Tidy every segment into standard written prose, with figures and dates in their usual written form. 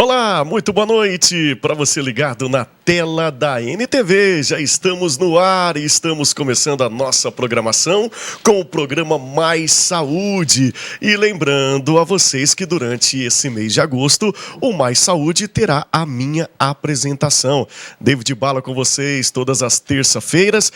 Olá, muito boa noite para você ligado na tela da NTV. Já estamos no ar e estamos começando a nossa programação com o programa Mais Saúde. E lembrando a vocês que durante esse mês de agosto, o Mais Saúde terá a minha apresentação. David Bala com vocês todas as terças-feiras,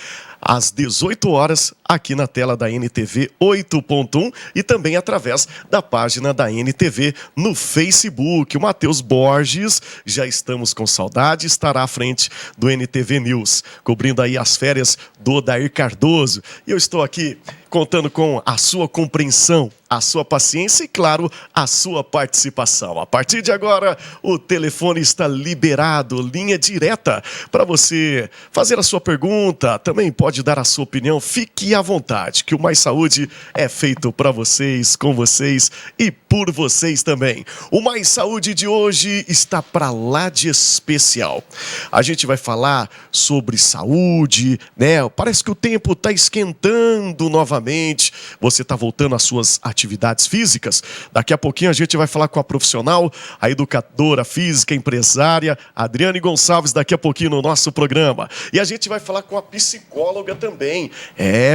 às 18 horas, aqui na tela da NTV 8.1 e também através da página da NTV no Facebook. O Matheus Borges, já estamos com saudade, estará à frente do NTV News, cobrindo aí as férias do Odair Cardoso. E eu estou aqui contando com a sua compreensão, a sua paciência e, claro, a sua participação. A partir de agora, o telefone está liberado, linha direta, para você fazer a sua pergunta, também pode dar a sua opinião, fique à vontade, que o Mais Saúde é feito para vocês, com vocês e por vocês também. O Mais Saúde de hoje está para lá de especial. A gente vai falar sobre saúde, né? Parece que o tempo está esquentando novamente. Você está voltando às suas atividades físicas. Daqui a pouquinho a gente vai falar com a profissional, a educadora física, empresária, Adriane Gonçalves, daqui a pouquinho no nosso programa. E a gente vai falar com a psicóloga também.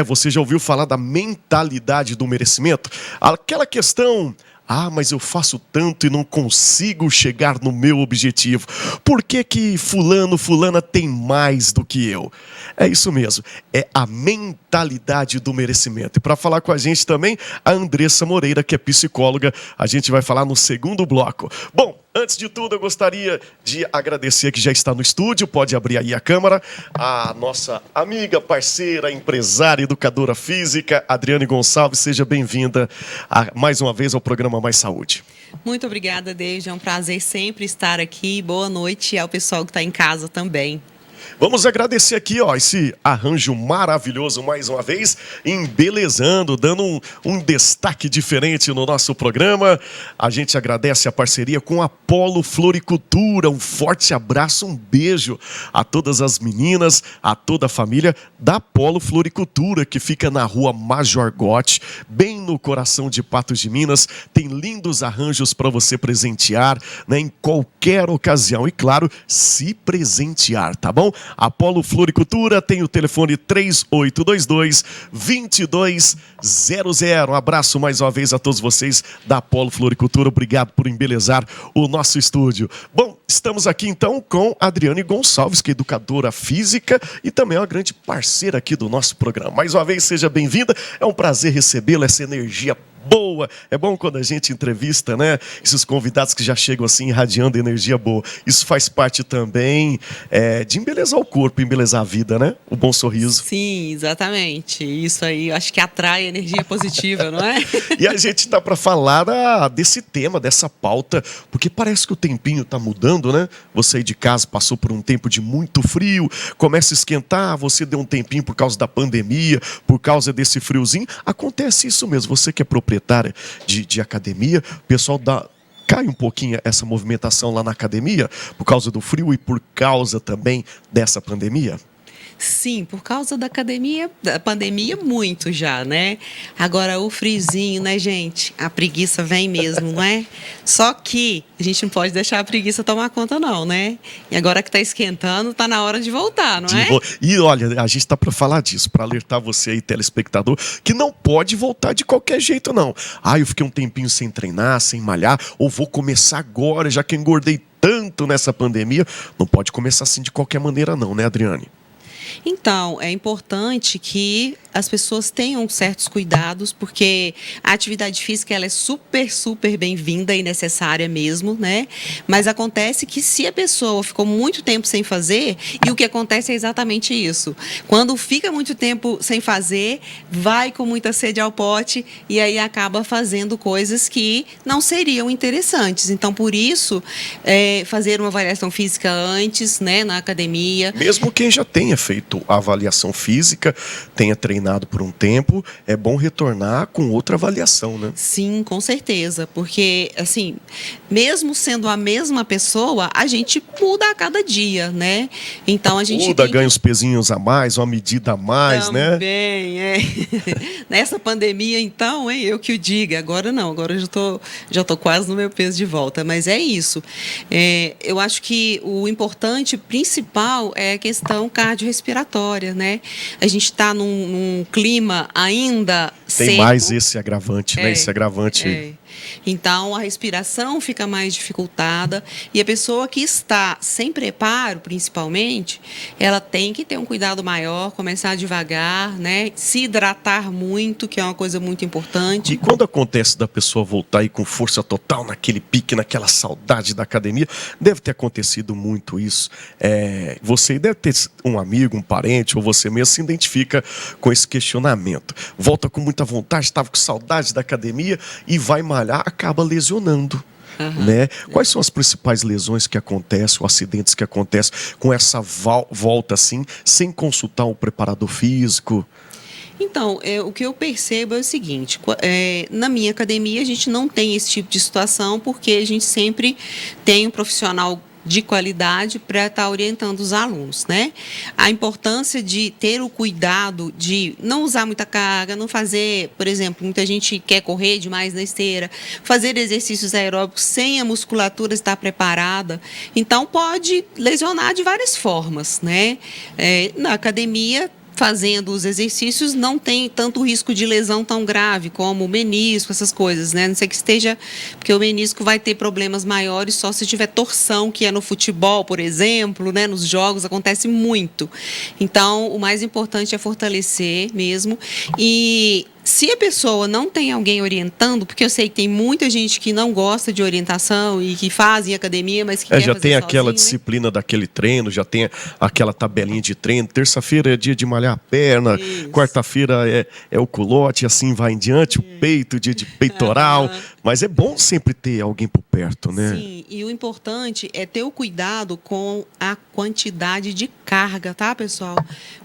Você já ouviu falar da mentalidade do merecimento? Aquela questão... mas eu faço tanto e não consigo chegar no meu objetivo. Por que fulana tem mais do que eu? É isso mesmo, é a mentalidade do merecimento. E para falar com a gente também, a Andressa Moreira, que é psicóloga, a gente vai falar no segundo bloco. Bom, antes de tudo, eu gostaria de agradecer que já está no estúdio, pode abrir aí a câmera, a nossa amiga, parceira, empresária, educadora física, Adriane Gonçalves. Seja bem-vinda mais uma vez ao programa Mais Saúde. Muito obrigada, David. É um prazer sempre estar aqui. Boa noite ao pessoal que está em casa também. Vamos agradecer aqui, esse arranjo maravilhoso mais uma vez, embelezando, dando um destaque diferente no nosso programa. A gente agradece a parceria com a Polo Floricultura. Um forte abraço, um beijo a todas as meninas, a toda a família da Polo Floricultura, que fica na rua Major Gotti, bem no coração de Patos de Minas. Tem lindos arranjos para você presentear, né, em qualquer ocasião. E claro, se presentear, tá bom? A Polo Floricultura tem o telefone 3822-2200. Um abraço mais uma vez a todos vocês da Polo Floricultura. Obrigado por embelezar o nosso estúdio. Bom, estamos aqui então com a Adriane Gonçalves, que é educadora física e também é uma grande parceira aqui do nosso programa. Mais uma vez, seja bem-vinda. É um prazer recebê-la, essa energia boa. É bom quando a gente entrevista, né, esses convidados que já chegam assim irradiando energia boa. Isso faz parte também de embelezar o corpo, embelezar a vida, né? O bom sorriso. Sim, exatamente. Isso aí, acho que atrai energia positiva, não é? E a gente está para falar desse tema, dessa pauta, porque parece que o tempinho está mudando, né? Você aí de casa passou por um tempo de muito frio, começa a esquentar, você deu um tempinho por causa da pandemia, por causa desse friozinho. Acontece isso mesmo, você que é proprietária de academia, o pessoal cai um pouquinho essa movimentação lá na academia por causa do frio e por causa também dessa pandemia? Sim, por causa da pandemia, muito já, né? Agora, o friozinho, né, gente? A preguiça vem mesmo, não é? Só que a gente não pode deixar a preguiça tomar conta, não, né? E agora que tá esquentando, tá na hora de voltar, não é? E olha, a gente tá para falar disso, para alertar você aí, telespectador, que não pode voltar de qualquer jeito, não. Eu fiquei um tempinho sem treinar, sem malhar, ou vou começar agora, já que engordei tanto nessa pandemia. Não pode começar assim de qualquer maneira, não, né, Adriane? Então, é importante que as pessoas tenham certos cuidados, porque a atividade física ela é super, super bem-vinda e necessária mesmo, né? Mas acontece que se a pessoa ficou muito tempo sem fazer, e o que acontece é exatamente isso. Quando fica muito tempo sem fazer, vai com muita sede ao pote e aí acaba fazendo coisas que não seriam interessantes. Então, por isso, fazer uma avaliação física antes, né, na academia. Mesmo quem já tenha feito a avaliação física, tenha treinado treinado por um tempo, é bom retornar com outra avaliação, né? Sim, com certeza, porque assim, mesmo sendo a mesma pessoa, a gente muda a cada dia, né? Então a gente ganha uns pezinhos a mais, uma medida a mais, né? Também, é. Nessa pandemia, então, hein, eu que o diga. Agora não, agora eu já tô quase no meu peso de volta. Mas é isso. Eu acho que o importante, principal, é a questão cardiorrespiratória, né? A gente está num clima ainda Tem seco. mais esse agravante, né? Esse agravante. Então, a respiração fica mais dificultada e a pessoa que está sem preparo, principalmente, ela tem que ter um cuidado maior, começar devagar, né? Se hidratar muito, que é uma coisa muito importante. E quando acontece da pessoa voltar aí com força total, naquele pique, naquela saudade da academia, deve ter acontecido muito isso. Você deve ter um amigo, um parente, ou você mesmo se identifica com esse questionamento. Volta com muita vontade, estava com saudade da academia e vai malhar, acaba lesionando. Né? Quais são as principais lesões que acontecem, ou acidentes que acontecem com essa volta assim, sem consultar um preparador físico? Então, o que eu percebo é o seguinte, na minha academia a gente não tem esse tipo de situação, porque a gente sempre tem um profissional de qualidade para estar orientando os alunos, né? A importância de ter o cuidado de não usar muita carga, não fazer, por exemplo, muita gente quer correr demais na esteira, fazer exercícios aeróbicos sem a musculatura estar preparada, então pode lesionar de várias formas, né? Na academia, fazendo os exercícios, não tem tanto risco de lesão tão grave como o menisco, essas coisas, né? Não sei que esteja, porque o menisco vai ter problemas maiores só se tiver torção, que é no futebol, por exemplo, né? Nos jogos acontece muito. Então, o mais importante é fortalecer mesmo. E se a pessoa não tem alguém orientando, porque eu sei que tem muita gente que não gosta de orientação e que fazem academia, mas que quer já fazer tem sozinho, aquela né? disciplina daquele treino, já tem aquela tabelinha de treino. Terça-feira é dia de malhar a perna, quarta-feira é o culote, assim vai em diante, o peito, dia de peitoral. Mas é bom sempre ter alguém por perto, né? Sim, e o importante é ter o cuidado com a quantidade de carga, tá, pessoal?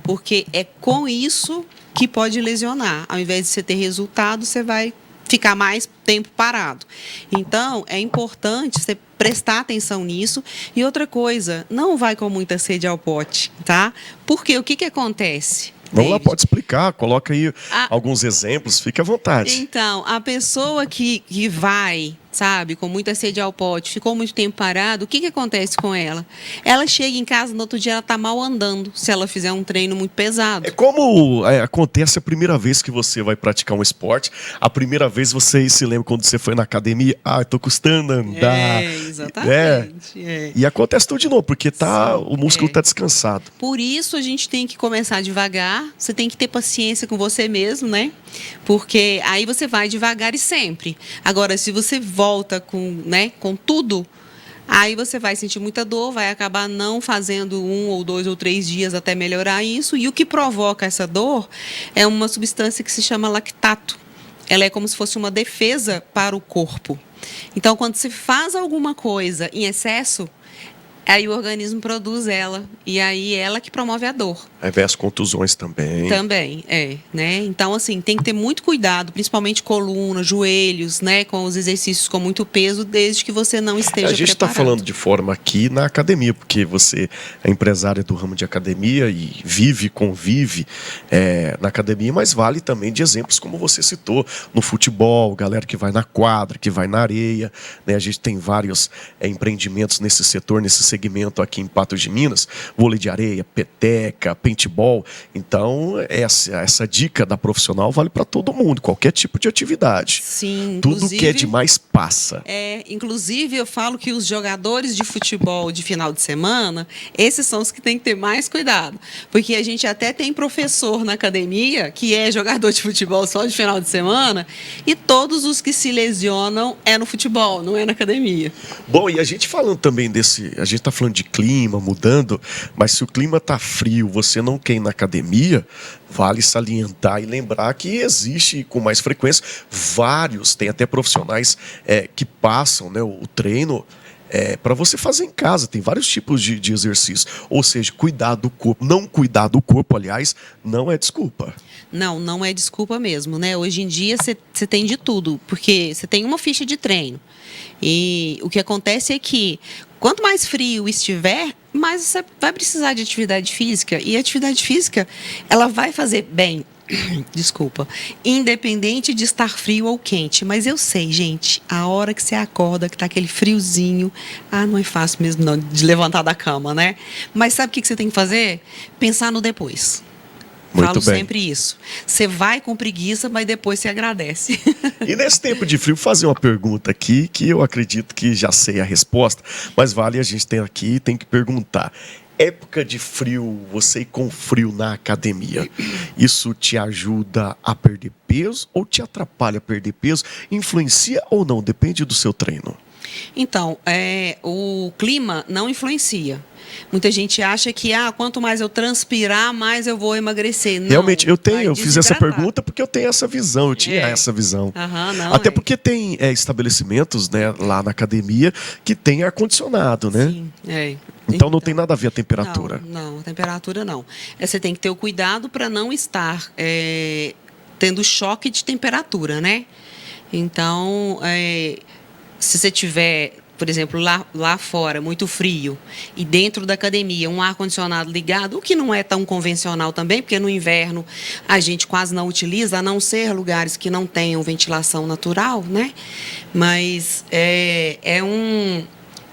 Porque é com isso que pode lesionar. Ao invés de você ter resultado, você vai ficar mais tempo parado. Então, é importante você prestar atenção nisso. E outra coisa, não vai com muita sede ao pote, tá? Porque o que acontece? Vamos lá, pode explicar, coloca aí alguns exemplos, fique à vontade. Então, a pessoa que vai, sabe, com muita sede ao pote, ficou muito tempo parado, o que acontece com ela? Ela chega em casa, no outro dia ela está mal andando, se ela fizer um treino muito pesado. É como acontece a primeira vez que você vai praticar um esporte, a primeira vez você se lembra quando você foi na academia, estou custando andar. Exatamente. E acontece tudo de novo, porque o músculo está descansado. Por isso a gente tem que começar devagar, você tem que ter paciência com você mesmo, né? Porque aí você vai devagar e sempre. Agora, se você volta com tudo, aí você vai sentir muita dor, vai acabar não fazendo 1 ou 2 ou 3 dias até melhorar isso. E o que provoca essa dor é uma substância que se chama lactato. Ela é como se fosse uma defesa para o corpo. Então, quando se faz alguma coisa em excesso, aí o organismo produz ela, e aí ela que promove a dor. Aí vem as contusões também. Também, né? Então, assim, tem que ter muito cuidado, principalmente coluna, joelhos, né? Com os exercícios com muito peso, desde que você não esteja preparado. A gente está falando de forma aqui na academia, porque você é empresária do ramo de academia e convive na academia, mas vale também de exemplos como você citou, no futebol, galera que vai na quadra, que vai na areia, né? A gente tem vários empreendimentos nesse setor, nesse segmento aqui em Patos de Minas, vôlei de areia, peteca, paintball. Então, essa dica da profissional vale para todo mundo, qualquer tipo de atividade. Sim, tudo que é demais passa. Inclusive, eu falo que os jogadores de futebol de final de semana, esses são os que têm que ter mais cuidado. Porque a gente até tem professor na academia que é jogador de futebol só de final de semana, e todos os que se lesionam é no futebol, não é na academia. Bom, e a gente falando também a gente está falando de clima mudando, mas se o clima está frio, você não quer ir na academia, vale salientar e lembrar que existe com mais frequência tem até profissionais que passam, né, o treino para você fazer em casa. Tem vários tipos de exercício. Ou seja, cuidar do corpo. Não cuidar do corpo, aliás, não é desculpa. Não, não é desculpa mesmo, né? Hoje em dia você tem de tudo, porque você tem uma ficha de treino. E o que acontece é que quanto mais frio estiver, mais você vai precisar de atividade física. E a atividade física, ela vai fazer bem, desculpa, independente de estar frio ou quente. Mas eu sei, gente, a hora que você acorda, que tá aquele friozinho, não é fácil mesmo não, de levantar da cama, né? Mas sabe o que você tem que fazer? Pensar no depois. Falo sempre isso. Você vai com preguiça, mas depois você agradece. E nesse tempo de frio, fazer uma pergunta aqui, que eu acredito que já sei a resposta, mas vale a gente ter aqui, tem que perguntar. Época de frio, você ir com frio na academia, isso te ajuda a perder peso ou te atrapalha a perder peso? Influencia ou não? Depende do seu treino. Então, o clima não influencia. Muita gente acha que quanto mais eu transpirar, mais eu vou emagrecer. Não, realmente, eu fiz essa pergunta porque eu tenho essa visão, eu tinha essa visão. Não, até porque tem estabelecimentos, né, lá na academia que tem ar-condicionado, né? Sim, Então não tem nada a ver a temperatura. Não, a temperatura não. Você tem que ter o cuidado para não estar tendo choque de temperatura, né? Então, se você tiver, por exemplo, lá fora, muito frio, e dentro da academia, um ar-condicionado ligado, o que não é tão convencional também, porque no inverno a gente quase não utiliza, a não ser lugares que não tenham ventilação natural, né? Mas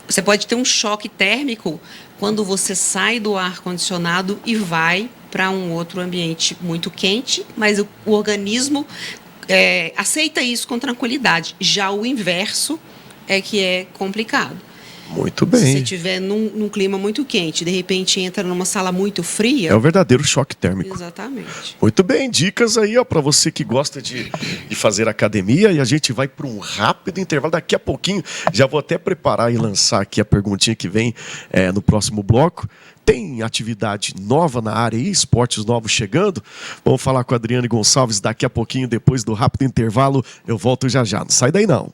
você pode ter um choque térmico quando você sai do ar-condicionado e vai para um outro ambiente muito quente, mas o organismo aceita isso com tranquilidade. Já o inverso é que é complicado. Muito bem. Se você estiver num clima muito quente, de repente entra numa sala muito fria... É o verdadeiro choque térmico. Exatamente. Muito bem, dicas aí para você que gosta de fazer academia. E a gente vai para um rápido intervalo. Daqui a pouquinho, já vou até preparar e lançar aqui a perguntinha que vem no próximo bloco. Tem atividade nova na área aí, esportes novos chegando? Vamos falar com a Adriane Gonçalves daqui a pouquinho, depois do rápido intervalo. Eu volto já já, não sai daí não.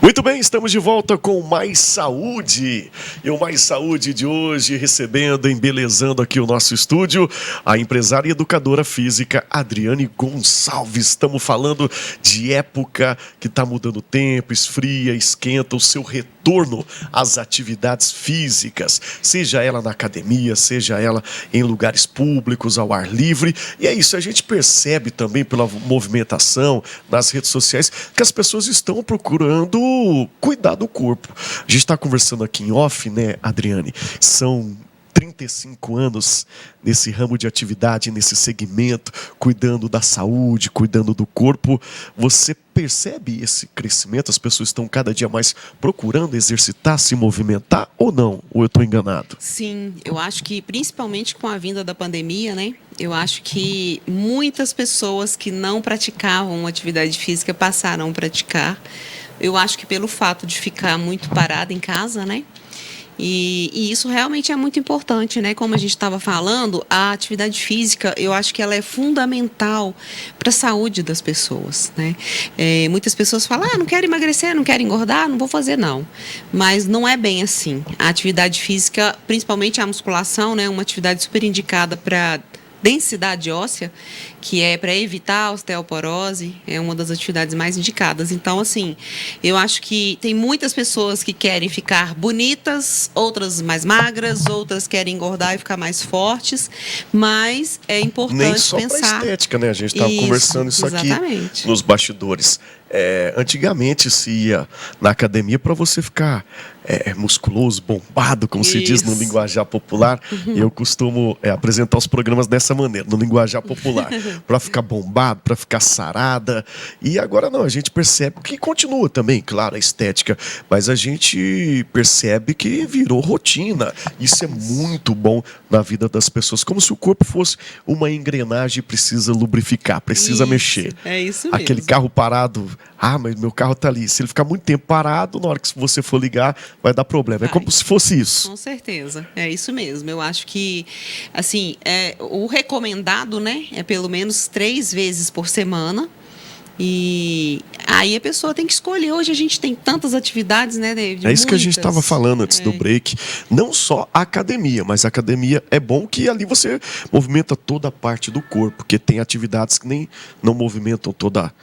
Muito bem, estamos de volta com Mais Saúde. E o Mais Saúde de hoje, recebendo, embelezando aqui o nosso estúdio, a empresária e educadora física Adriane Gonçalves. Estamos falando de época que está mudando o tempo, esfria, esquenta, o seu retorno às atividades físicas, seja ela na academia, seja ela em lugares públicos, ao ar livre. E é isso, a gente percebe também pela movimentação nas redes sociais que as pessoas estão procurando cuidar do corpo. A gente está conversando aqui em off, né, Adriane? São 35 anos nesse ramo de atividade, nesse segmento, cuidando da saúde, cuidando do corpo. Você percebe esse crescimento? As pessoas estão cada dia mais procurando exercitar, se movimentar ou não? Ou eu estou enganado? Sim, eu acho que principalmente com a vinda da pandemia, né? Eu acho que muitas pessoas que não praticavam atividade física passaram a praticar. Eu acho que pelo fato de ficar muito parada em casa, né? E isso realmente é muito importante, né? Como a gente estava falando, a atividade física, eu acho que ela é fundamental para a saúde das pessoas, né? Muitas pessoas falam, não quero emagrecer, não quero engordar, não vou fazer não. Mas não é bem assim. A atividade física, principalmente a musculação, né? Uma atividade super indicada para densidade óssea, que é para evitar a osteoporose, é uma das atividades mais indicadas. Então, assim, eu acho que tem muitas pessoas que querem ficar bonitas, outras mais magras, outras querem engordar e ficar mais fortes, mas é importante nem só pensar... para estética, né? A gente estava conversando isso exatamente. Aqui nos bastidores. Antigamente se ia na academia para você ficar musculoso, bombado, como se diz no linguajar popular. E eu costumo apresentar os programas dessa maneira, no linguajar popular, para ficar bombado, para ficar sarada. E agora não, a gente percebe que continua também, claro, a estética, mas a gente percebe que virou rotina. Isso é muito bom na vida das pessoas, como se o corpo fosse uma engrenagem e precisa lubrificar, precisa mexer. É isso mesmo. Aquele carro parado, mas meu carro está ali. Se ele ficar muito tempo parado, na hora que você for ligar, vai dar problema. É como se fosse isso. Com certeza, é isso mesmo. Eu acho que, assim, o recomendado, né, é pelo menos 3 vezes por semana. E Aí a pessoa tem que escolher. Hoje a gente tem tantas atividades, né, David? É isso que a gente estava Muitas. falando antes do break. Não só a academia, mas a academia é bom que ali você movimenta toda a parte do corpo, porque tem atividades que nem não movimentam toda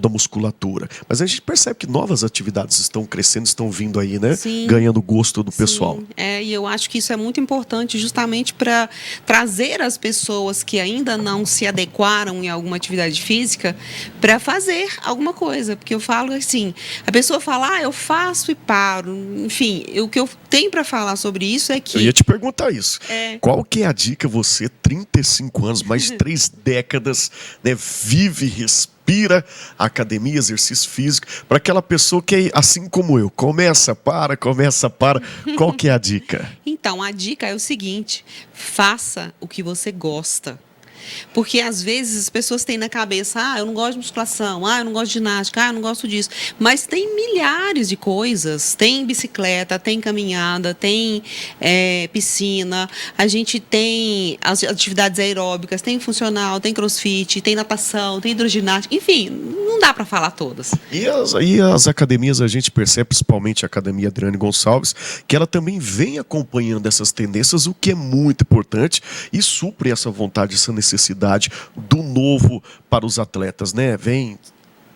a musculatura. Mas a gente percebe que novas atividades estão crescendo, estão vindo aí, né? Sim. Ganhando gosto do pessoal. Sim, e eu acho que isso é muito importante justamente para trazer as pessoas que ainda não se adequaram em alguma atividade física para fazer alguma coisa. Porque eu falo assim, a pessoa fala, eu faço e paro. Enfim, o que eu tenho para falar sobre isso é que... Eu ia te perguntar isso. Qual que é a dica? Você, 35 anos, mais de 3 décadas, né, vive, respira academia, exercício físico, para aquela pessoa que, assim como eu, começa, para. Qual que é a dica? Então, a dica é o seguinte: faça o que você gosta. Porque, às vezes, as pessoas têm na cabeça, eu não gosto de musculação, eu não gosto de ginástica, eu não gosto disso. Mas tem milhares de coisas. Tem bicicleta, tem caminhada, tem piscina, a gente tem as atividades aeróbicas, tem funcional, tem crossfit, tem natação, tem hidroginástica, enfim, não dá para falar todas. E as academias, a gente percebe, principalmente a Academia Adriane Gonçalves, que ela também vem acompanhando essas tendências, o que é muito importante, e supre essa vontade, essa necessidade do novo para os atletas, né?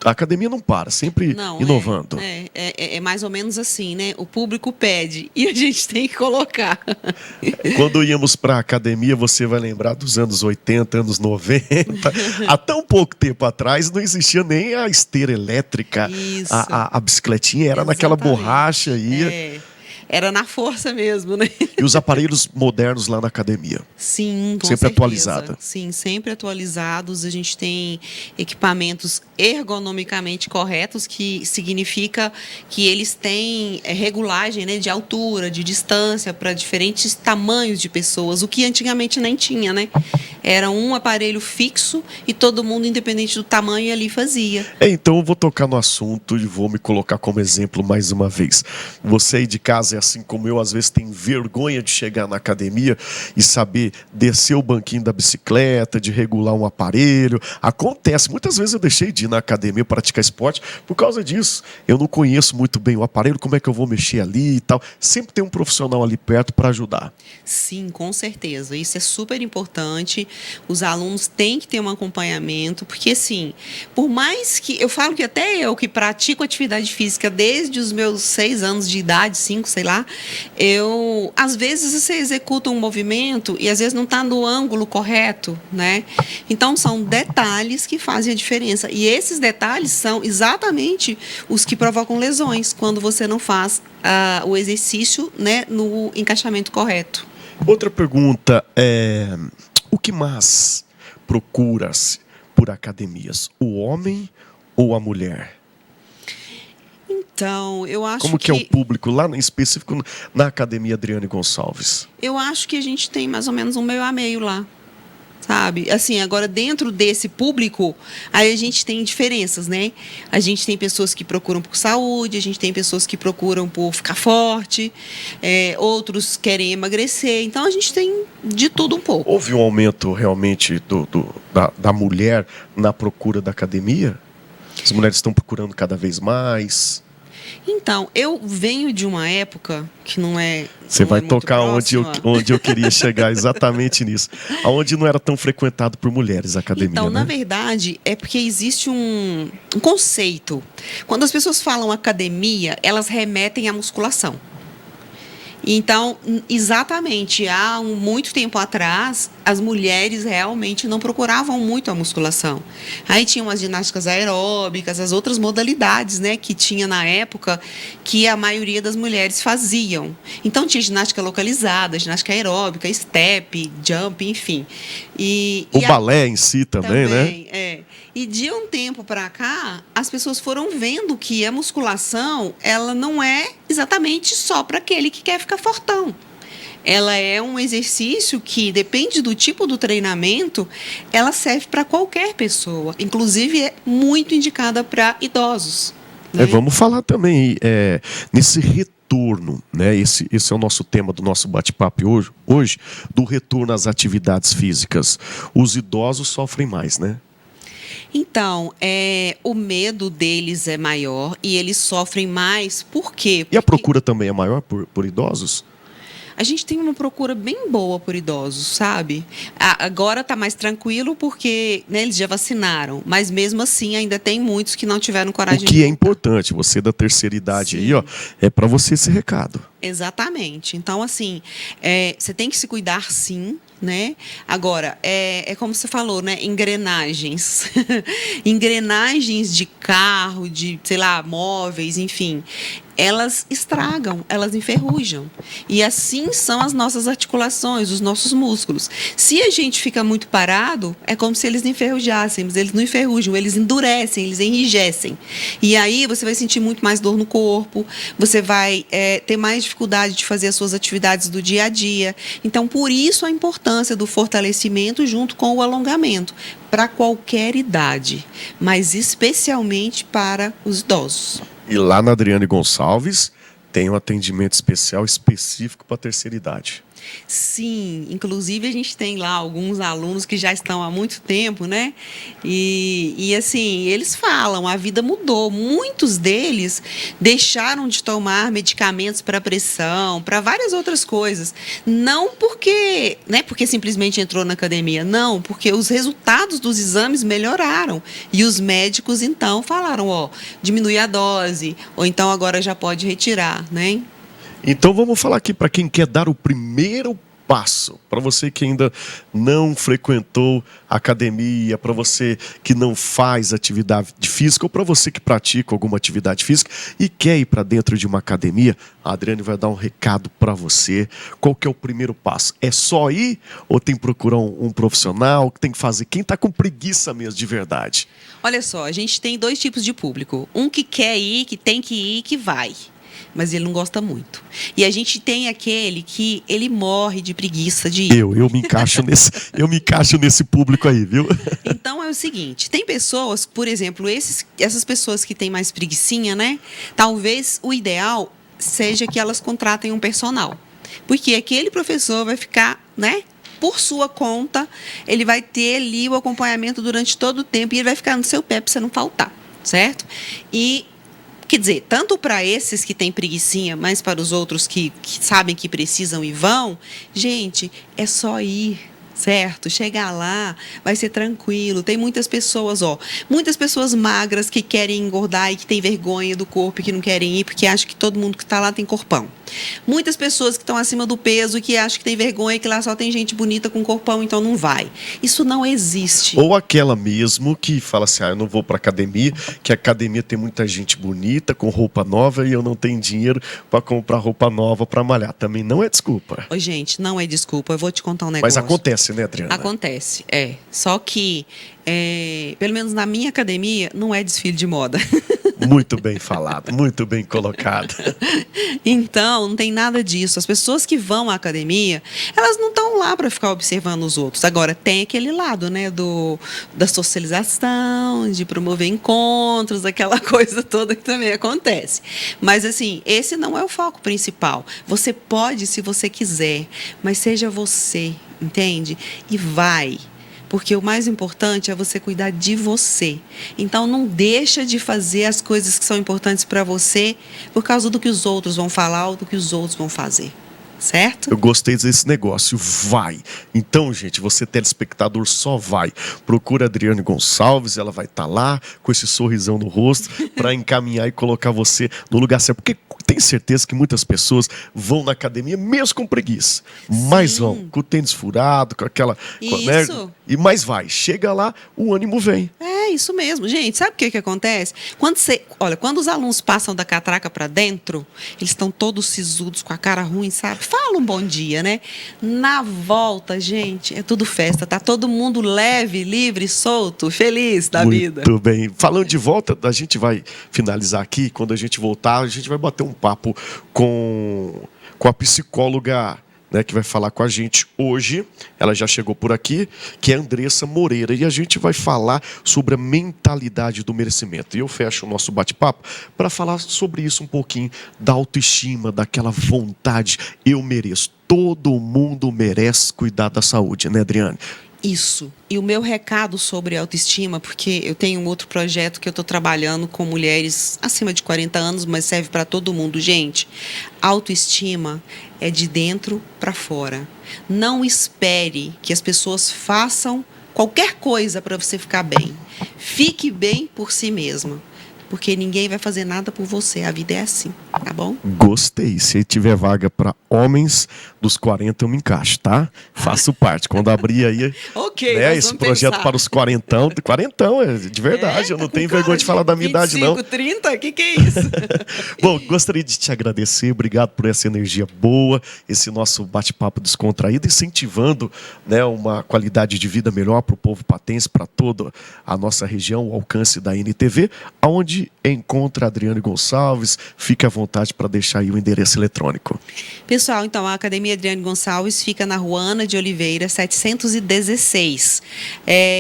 A academia não para, sempre inovando. É mais ou menos assim, né? O público pede e a gente tem que colocar. Quando íamos para a academia, você vai lembrar dos anos 80, anos 90. Há tão pouco tempo atrás não existia nem a esteira elétrica. Isso. A bicicletinha era naquela borracha aí. Era na força mesmo, né? E os aparelhos modernos lá na academia? Sim, com sempre certeza. Atualizada. Sim, sempre atualizados. A gente tem equipamentos ergonomicamente corretos, que significa que eles têm regulagem, né, de altura, de distância para diferentes tamanhos de pessoas, o que antigamente nem tinha, né? Era um aparelho fixo e todo mundo, independente do tamanho, ali fazia. Então eu vou tocar no assunto e vou me colocar como exemplo mais uma vez. Você aí de casa, assim como eu, às vezes tem vergonha de chegar na academia e saber descer o banquinho da bicicleta, de regular um aparelho. Acontece, muitas vezes eu deixei de ir na academia praticar esporte por causa disso. Eu não conheço muito bem o aparelho, como é que eu vou mexer ali e tal. Sempre tem um profissional ali perto para ajudar. Sim, com certeza. Isso é super importante. Os alunos têm que ter um acompanhamento, porque assim, por mais que... Eu falo que até eu que pratico atividade física desde os meus 6 anos de idade, 5, sei lá, às vezes você executa um movimento e às vezes não está no ângulo correto, né? Então são detalhes que fazem a diferença. E esses detalhes são exatamente os que provocam lesões, quando você não faz o exercício, né, no encaixamento correto. Outra pergunta o que mais procura-se por academias? O homem ou a mulher? Então, eu acho Como que é o público lá, em específico, na Academia Adriane Gonçalves? Eu acho que a gente tem mais ou menos um meio a meio lá, sabe? Assim, agora dentro desse público, aí a gente tem diferenças, né? A gente tem pessoas que procuram por saúde, a gente tem pessoas que procuram por ficar forte, outros querem emagrecer, então a gente tem de tudo um pouco. Houve um aumento realmente da mulher na procura da academia? As mulheres estão procurando cada vez mais? Então, eu venho de uma época que não é... Você vai tocar onde eu queria chegar, exatamente nisso. Onde não era tão frequentado por mulheres a academia, Então, né? na verdade, é porque existe um conceito. Quando as pessoas falam academia, elas remetem à musculação. Então, exatamente, há muito tempo atrás, as mulheres realmente não procuravam muito a musculação. Aí tinham as ginásticas aeróbicas, as outras modalidades, né, que tinha na época, que a maioria das mulheres faziam. Então, tinha ginástica localizada, ginástica aeróbica, step, jump, enfim. O balé em si também, né? E de um tempo para cá, as pessoas foram vendo que a musculação, ela não é exatamente só para aquele que quer ficar fortão. Ela é um exercício que, depende do tipo do treinamento, ela serve para qualquer pessoa. Inclusive, é muito indicada para idosos. Né? Vamos falar também nesse retorno, né? Esse é o nosso tema do nosso bate-papo hoje, do retorno às atividades físicas. Os idosos sofrem mais, né? Então, o medo deles é maior e eles sofrem mais. Por quê? E a Porque procura também é maior por idosos? a gente tem uma procura bem boa por idosos, sabe? Agora está mais tranquilo porque, né, eles já vacinaram, mas mesmo assim ainda tem muitos que não tiveram O coragem que de é voltar. importante, você da terceira idade aí, Sim. ó, é para você esse recado. Exatamente. Então, assim, você tem que se cuidar, sim, né? Agora, é como você falou, né? Engrenagens. Engrenagens de carro, de, sei lá, móveis, enfim. Elas estragam, elas enferrujam. E assim são as nossas articulações, os nossos músculos. Se a gente fica muito parado, é como se eles enferrujassem, mas eles não enferrujam, eles endurecem, eles enrijecem. E aí você vai sentir muito mais dor no corpo, você vai ter mais dificuldade de fazer as suas atividades do dia a dia. Então, por isso a importância do fortalecimento junto com o alongamento, para qualquer idade, mas especialmente para os idosos. E lá na Adriane Gonçalves tem um atendimento específico para a terceira idade. Sim, inclusive a gente tem lá alguns alunos que já estão há muito tempo, né? E assim, eles falam, a vida mudou. Muitos deles deixaram de tomar medicamentos para pressão, para várias outras coisas. Não porque, né, porque simplesmente entrou na academia, não, porque os resultados dos exames melhoraram. E os médicos então falaram, ó, diminui a dose, ou então agora já pode retirar, né? Então vamos falar aqui para quem quer dar o primeiro passo, para você que ainda não frequentou academia, para você que não faz atividade física ou para você que pratica alguma atividade física e quer ir para dentro de uma academia, a Adriane vai dar um recado para você. Qual que é o primeiro passo? É só ir ou tem que procurar um profissional? O que tem que fazer? Quem está com preguiça mesmo de verdade? Olha só, a gente tem dois tipos de público. Um que quer ir, que tem que ir, que vai. Mas ele não gosta muito. E a gente tem aquele que ele morre de preguiça de ir. Eu me encaixo nesse público aí, viu? Então é o seguinte, tem pessoas, por exemplo, essas pessoas que têm mais preguicinha, né? Talvez o ideal seja que elas contratem um personal. Porque aquele professor vai ficar, né? Por sua conta, ele vai ter ali o acompanhamento durante todo o tempo e ele vai ficar no seu pé para você não faltar, certo? E quer dizer, tanto para esses que têm preguicinha, mas para os outros que sabem que precisam e vão, gente, é só ir, certo? Chegar lá, vai ser tranquilo. Tem muitas pessoas, muitas pessoas magras que querem engordar e que têm vergonha do corpo e que não querem ir porque acham que todo mundo que está lá tem corpão. Muitas pessoas que estão acima do peso e que acham que tem vergonha e que lá só tem gente bonita com corpão, então não vai. Isso não existe. Ou aquela mesmo que fala assim, eu não vou para academia, que a academia tem muita gente bonita, com roupa nova e eu não tenho dinheiro para comprar roupa nova para malhar. Também não é desculpa. Ô, gente, não é desculpa, eu vou te contar um negócio. Mas acontece, né, Adriana? Acontece, Só que, pelo menos na minha academia, não é desfile de moda. Muito bem falado, muito bem colocado. Então, não tem nada disso. As pessoas que vão à academia, elas não estão lá para ficar observando os outros. Agora, tem aquele lado, né, da socialização, de promover encontros, aquela coisa toda que também acontece. Mas, assim, esse não é o foco principal. Você pode, se você quiser, mas seja você, entende? E vai. Porque o mais importante é você cuidar de você. Então, não deixa de fazer as coisas que são importantes para você por causa do que os outros vão falar ou do que os outros vão fazer. Certo? Eu gostei desse negócio, vai. Então, gente, você telespectador só vai. Procura a Adriane Gonçalves, ela vai estar lá com esse sorrisão no rosto para encaminhar e colocar você no lugar certo. Porque tenho certeza que muitas pessoas vão na academia mesmo com preguiça. Mas vão, com o tênis furado, com aquela... Isso. E mais vai. Chega lá, o ânimo vem. É isso mesmo, gente. Sabe o que acontece? Quando os alunos passam da catraca para dentro, eles estão todos sisudos, com a cara ruim, sabe? Fala um bom dia, né? Na volta, gente, é tudo festa. Tá todo mundo leve, livre, solto, feliz da vida. Muito bem. Falando de volta, a gente vai finalizar aqui. Quando a gente voltar, a gente vai bater um papo com a psicóloga, né, que vai falar com a gente hoje. Ela já chegou por aqui, que é a Andressa Moreira. E a gente vai falar sobre a mentalidade do merecimento. E eu fecho o nosso bate-papo para falar sobre isso um pouquinho, da autoestima, daquela vontade. Eu mereço. Todo mundo merece cuidar da saúde, né, Adriane? Isso. E o meu recado sobre autoestima, porque eu tenho um outro projeto que eu estou trabalhando com mulheres acima de 40 anos, mas serve para todo mundo. Gente, autoestima é de dentro para fora. Não espere que as pessoas façam qualquer coisa para você ficar bem. Fique bem por si mesma. Porque ninguém vai fazer nada por você. A vida é assim, tá bom? Gostei. Se tiver vaga para homens dos 40, eu me encaixo, tá? Faço parte. Quando abrir aí, Ok, né, nós esse vamos projeto pensar. para os quarentão. Quarentão, é de verdade. Eu não Tá tenho com vergonha cara de falar da minha idade, não. 25, 30? Que é isso? Bom, gostaria de te agradecer. Obrigado por essa energia boa, esse nosso bate-papo descontraído, incentivando, né, uma qualidade de vida melhor para o povo patense, para toda a nossa região, o alcance da NTV, aonde encontra Adriane Gonçalves. Fique à vontade para deixar aí o endereço eletrônico. Pessoal, então, a Academia Adriane Gonçalves fica na Rua Ana de Oliveira, 716.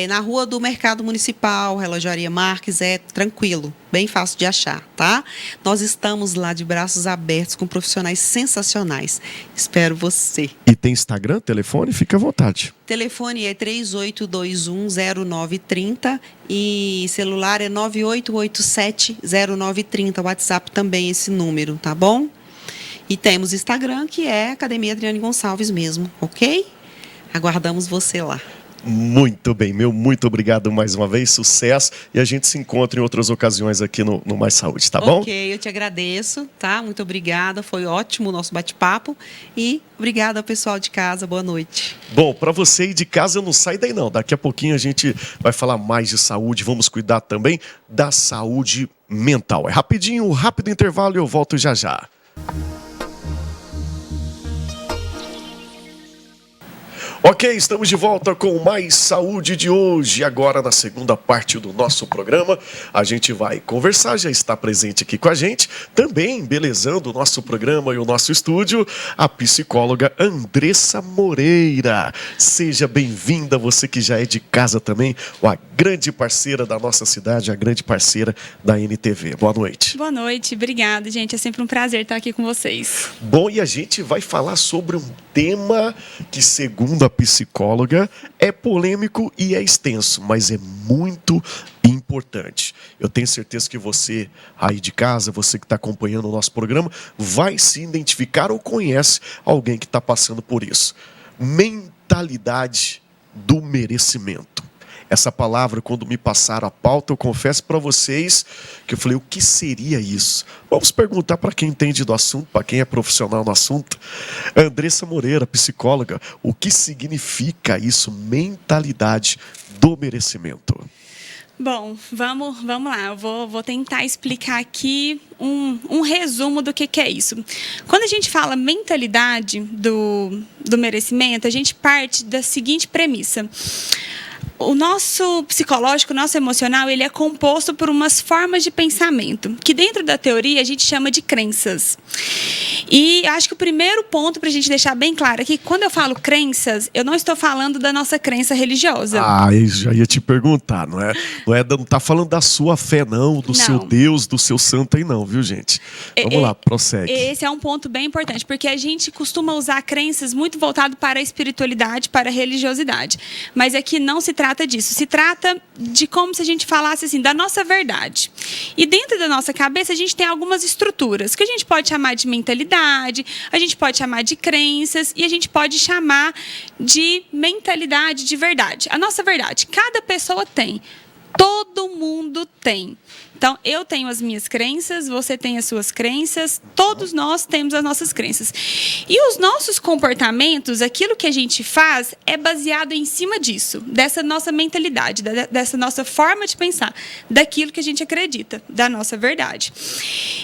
Na Rua do Mercado Municipal, Relojaria Marques, é tranquilo, bem fácil de achar, tá? Nós estamos lá de braços abertos com profissionais sensacionais. Espero você. E tem Instagram, telefone? Fique à vontade. Telefone é 38210930 e celular é 98870930. WhatsApp também esse número, tá bom? E temos Instagram, que é Academia Adriane Gonçalves mesmo, ok? Aguardamos você lá. Muito bem, muito obrigado mais uma vez, sucesso, e a gente se encontra em outras ocasiões aqui no Mais Saúde, tá bom? Ok, eu te agradeço, tá? Muito obrigada, foi ótimo o nosso bate-papo e obrigada ao pessoal de casa, boa noite. Bom, para você ir de casa, não sai daí não, daqui a pouquinho a gente vai falar mais de saúde, vamos cuidar também da saúde mental. É rapidinho, um rápido intervalo e eu volto já já. Ok, estamos de volta com Mais Saúde de hoje. Agora, na segunda parte do nosso programa, a gente vai conversar, já está presente aqui com a gente, também embelezando o nosso programa e o nosso estúdio, a psicóloga Andressa Moreira. Seja bem-vinda, você que já é de casa também, a grande parceira da nossa cidade, a grande parceira da NTV. Boa noite. Boa noite, obrigada, gente. É sempre um prazer estar aqui com vocês. Bom, e a gente vai falar sobre um tema que, segundo a psicóloga, é polêmico e é extenso, mas é muito importante. Eu tenho certeza que você aí de casa, você que está acompanhando o nosso programa, vai se identificar ou conhece alguém que está passando por isso. Mentalidade do merecimento. Essa palavra, quando me passaram a pauta, eu confesso para vocês que eu falei, o que seria isso? Vamos perguntar para quem entende do assunto, para quem é profissional no assunto. Andressa Moreira, psicóloga, o que significa isso, mentalidade do merecimento? Bom, vamos lá. Eu vou tentar explicar aqui um resumo do que é isso. Quando a gente fala mentalidade do merecimento, a gente parte da seguinte premissa. O nosso psicológico, o nosso emocional, ele é composto por umas formas de pensamento, que dentro da teoria a gente chama de crenças. E acho que o primeiro ponto para a gente deixar bem claro é que quando eu falo crenças, eu não estou falando da nossa crença religiosa. Ah, eu já ia te perguntar, não tá falando da sua fé não, do seu Deus, do seu santo aí não, viu, gente? Vamos lá, prossegue. Esse é um ponto bem importante, porque a gente costuma usar crenças muito voltado para a espiritualidade, para a religiosidade. Mas aqui não se trata disso, se trata de como se a gente falasse assim, da nossa verdade. E dentro da nossa cabeça a gente tem algumas estruturas, que a gente pode chamar de mentalidade, a gente pode chamar de crenças e a gente pode chamar de mentalidade de verdade. A nossa verdade, cada pessoa tem, todo mundo tem. Então, eu tenho as minhas crenças, você tem as suas crenças, todos nós temos as nossas crenças. E os nossos comportamentos, aquilo que a gente faz, é baseado em cima disso, dessa nossa mentalidade, dessa nossa forma de pensar, daquilo que a gente acredita, da nossa verdade.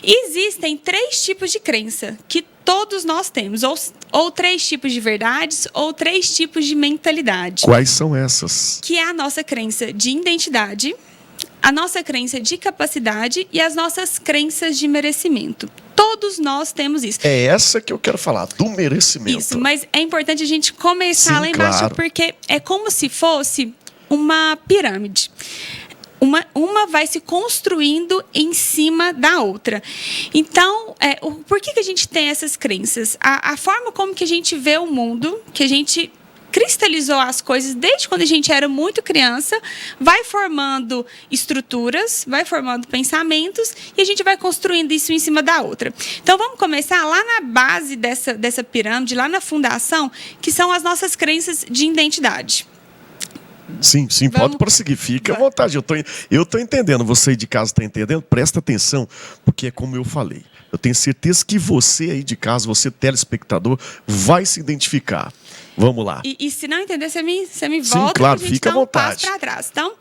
Existem 3 tipos de crença que todos nós temos, ou 3 tipos de verdades, ou 3 tipos de mentalidade. Quais são essas? Que é a nossa crença de identidade, a nossa crença de capacidade e as nossas crenças de merecimento. Todos nós temos isso. É essa que eu quero falar, do merecimento. Isso, mas é importante a gente começar lá embaixo, claro. Porque é como se fosse uma pirâmide. Uma vai se construindo em cima da outra. Então, por que a gente tem essas crenças? A forma como que a gente vê o mundo, que a gente cristalizou as coisas desde quando a gente era muito criança, vai formando estruturas, vai formando pensamentos e a gente vai construindo isso em cima da outra. Então, vamos começar lá na base dessa pirâmide, lá na fundação, que são as nossas crenças de identidade. Sim, pode prosseguir, fica à vontade. Eu tô entendendo, você aí de casa está entendendo? Presta atenção, porque é como eu falei. Eu tenho certeza que você aí de casa, você telespectador, vai se identificar. Vamos lá. E se não entender, você me volta. Sim, claro, pra gente fica à dar um vontade. passo para trás. Então,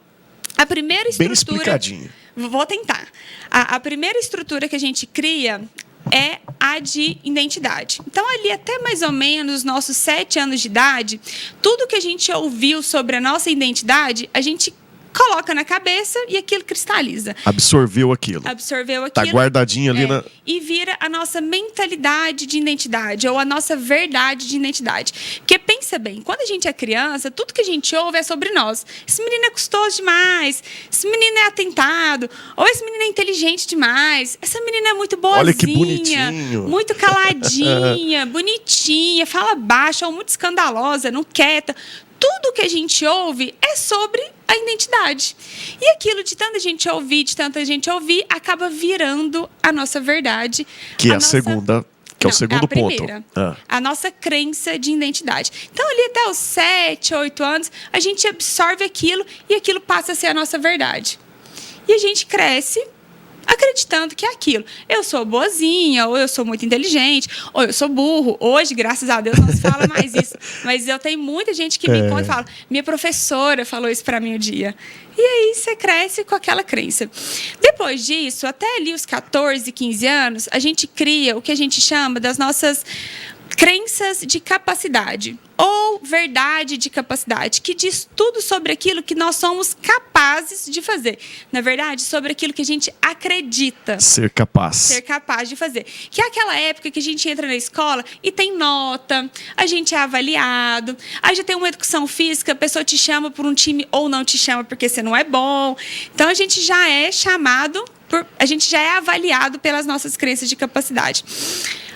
a primeira estrutura... Bem explicadinho. Vou tentar. A primeira estrutura que a gente cria é a de identidade. Então, ali até mais ou menos os nossos 7 anos de idade, tudo que a gente ouviu sobre a nossa identidade, a gente coloca na cabeça e aquilo cristaliza. Absorveu aquilo. Tá guardadinho ali na... E vira a nossa mentalidade de identidade, ou a nossa verdade de identidade. Porque pensa bem, quando a gente é criança, tudo que a gente ouve é sobre nós. Esse menino é custoso demais, esse menino é atentado, ou esse menino é inteligente demais, essa menina é muito boazinha, olha que bonitinho, muito caladinha, bonitinha, fala baixo, ou muito escandalosa, não quieta. Tudo que a gente ouve é sobre a identidade. E aquilo de tanta gente ouvir, acaba virando a nossa verdade. Que é a segunda, que é o segundo ponto. Primeira, a nossa crença de identidade. Então, ali até os 7, 8 anos, a gente absorve aquilo e aquilo passa a ser a nossa verdade. E a gente cresce acreditando que é aquilo. Eu sou boazinha, ou eu sou muito inteligente, ou eu sou burro. Hoje, graças a Deus, não se fala mais isso. Mas eu tenho muita gente que me conta e fala, minha professora falou isso para mim um dia. E aí você cresce com aquela crença. Depois disso, até ali os 14, 15 anos, a gente cria o que a gente chama das nossas crenças de capacidade, ou verdade de capacidade, que diz tudo sobre aquilo que nós somos capazes de fazer. Na verdade, sobre aquilo que a gente acredita. Ser capaz. Ser capaz de fazer. Que é aquela época que a gente entra na escola e tem nota, a gente é avaliado, aí já tem uma educação física, a pessoa te chama por um time ou não te chama porque você não é bom. Então, a gente já é chamado, a gente já é avaliado pelas nossas crenças de capacidade.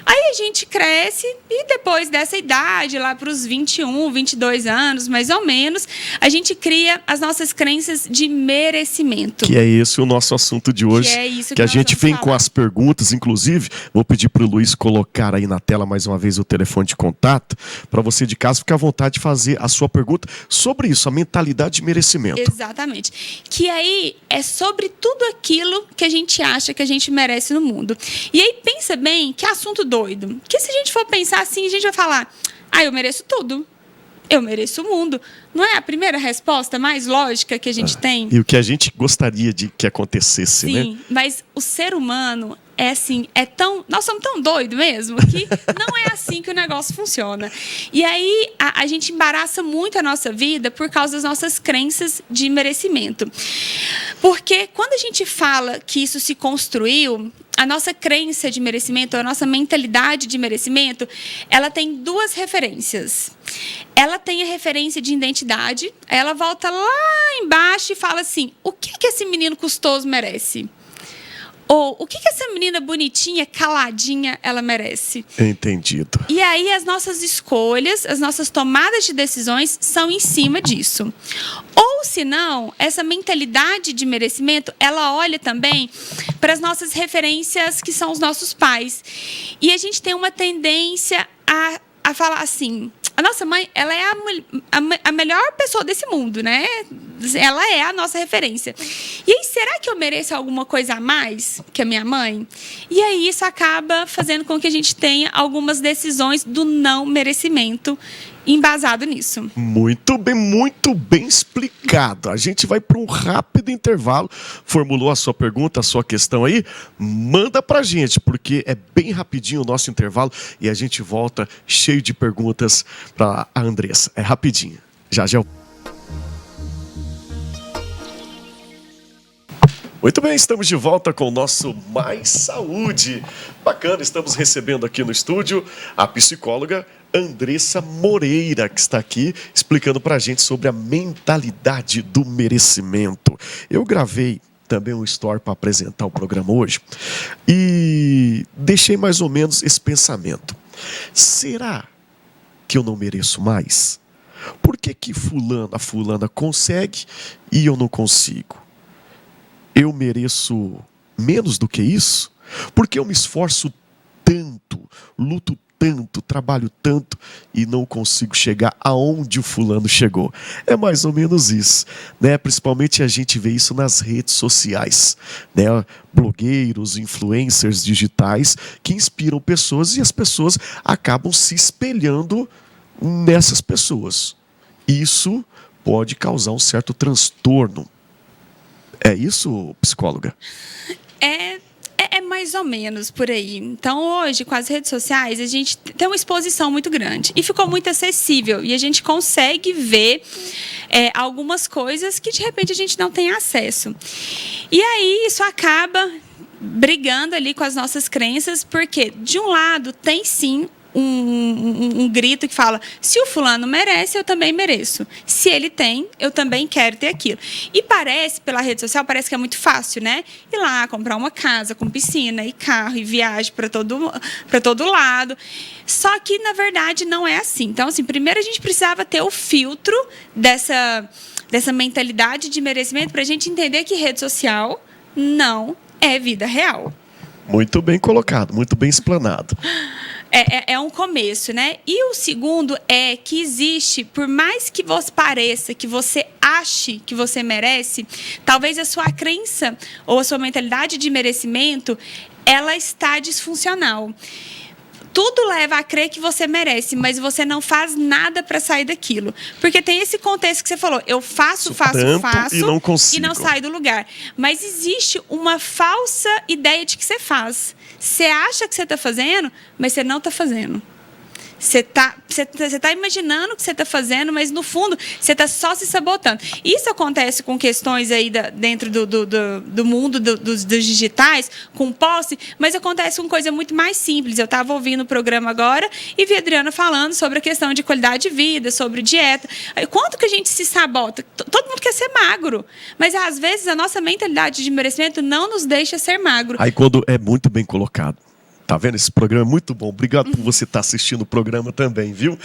Aí a gente cresce e depois dessa idade, lá para os 21, 22 anos, mais ou menos, a gente cria as nossas crenças de merecimento. Que é esse o nosso assunto de hoje. Que é isso que a gente vem com as perguntas, inclusive, vou pedir para o Luiz colocar aí na tela mais uma vez o telefone de contato, para você de casa ficar à vontade de fazer a sua pergunta sobre isso, a mentalidade de merecimento. Exatamente. Que aí é sobre tudo aquilo que a gente acha que a gente merece no mundo. E aí pensa bem que assunto doido. Porque se a gente for pensar assim, a gente vai falar, eu mereço tudo. Eu mereço o mundo. Não é a primeira resposta mais lógica que a gente tem? E o que a gente gostaria de que acontecesse, né? Sim, mas o ser humano é assim, nós somos tão doidos mesmo, que não é assim que o negócio funciona. E aí, a gente embaraça muito a nossa vida por causa das nossas crenças de merecimento. Porque quando a gente fala que isso se construiu, a nossa crença de merecimento, a nossa mentalidade de merecimento, ela tem 2 referências. Ela tem a referência de identidade, ela volta lá embaixo e fala assim, o que esse menino custoso merece? Ou o que essa menina bonitinha, caladinha, ela merece? Entendido. E aí as nossas escolhas, as nossas tomadas de decisões são em cima disso. Ou, se não, essa mentalidade de merecimento, ela olha também para as nossas referências, que são os nossos pais. E a gente tem uma tendência a falar assim, a nossa mãe, ela é a melhor pessoa desse mundo, né? Ela é a nossa referência. E aí, será que eu mereço alguma coisa a mais que a minha mãe? E aí, isso acaba fazendo com que a gente tenha algumas decisões do não merecimento embasado nisso. Muito bem explicado. A gente vai para um rápido intervalo. Formulou a sua pergunta, a sua questão aí? Manda pra gente, porque é bem rapidinho o nosso intervalo e a gente volta cheio de perguntas para a Andressa. É rapidinho. Já. Muito bem, estamos de volta com o nosso Mais Saúde. Bacana, estamos recebendo aqui no estúdio a psicóloga Andressa Moreira, que está aqui explicando para a gente sobre a mentalidade do merecimento. Eu gravei também um story para apresentar o programa hoje e deixei mais ou menos esse pensamento. Será que eu não mereço mais? Por que a fulana consegue e eu não consigo? Eu mereço menos do que isso? Porque eu me esforço tanto, luto tanto, trabalho tanto e não consigo chegar aonde o fulano chegou. É mais ou menos isso, né? Principalmente a gente vê isso nas redes sociais, né? Blogueiros, influencers digitais que inspiram pessoas e as pessoas acabam se espelhando nessas pessoas. Isso pode causar um certo transtorno. É isso, psicóloga? É mais ou menos por aí. Então, hoje, com as redes sociais, a gente tem uma exposição muito grande. E ficou muito acessível. E a gente consegue ver algumas coisas que, de repente, a gente não tem acesso. E aí, isso acaba brigando ali com as nossas crenças, porque, de um lado, tem sim um grito que fala: se o fulano merece, eu também mereço. Se ele tem, eu também quero ter aquilo. E parece, pela rede social, parece que é muito fácil, né? Ir lá, comprar uma casa com piscina e carro e viagem para todo lado. Só que, na verdade, não é assim. Então, assim, primeiro a gente precisava ter o filtro dessa mentalidade de merecimento para a gente entender que rede social não é vida real. Muito bem colocado, muito bem explanado. É um começo, né? E o segundo é que existe, por mais que você pareça, que você ache que você merece, talvez a sua crença ou a sua mentalidade de merecimento, ela está disfuncional. Tudo leva a crer que você merece, mas você não faz nada para sair daquilo. Porque tem esse contexto que você falou: eu faço e não consigo. E não saio do lugar. Mas existe uma falsa ideia de que você faz. Você acha que você está fazendo, mas você não está fazendo. Você tá imaginando que você está fazendo, mas no fundo você está só se sabotando. Isso acontece com questões aí dentro do mundo dos digitais, com posse, mas acontece com coisa muito mais simples. Eu estava ouvindo o programa agora e vi a Adriana falando sobre a questão de qualidade de vida, sobre dieta. Quanto que a gente se sabota? Todo mundo quer ser magro, mas às vezes a nossa mentalidade de merecimento não nos deixa ser magro. Aí quando é muito bem colocado. Tá vendo? Esse programa é muito bom. Obrigado por você estar assistindo o programa também, viu?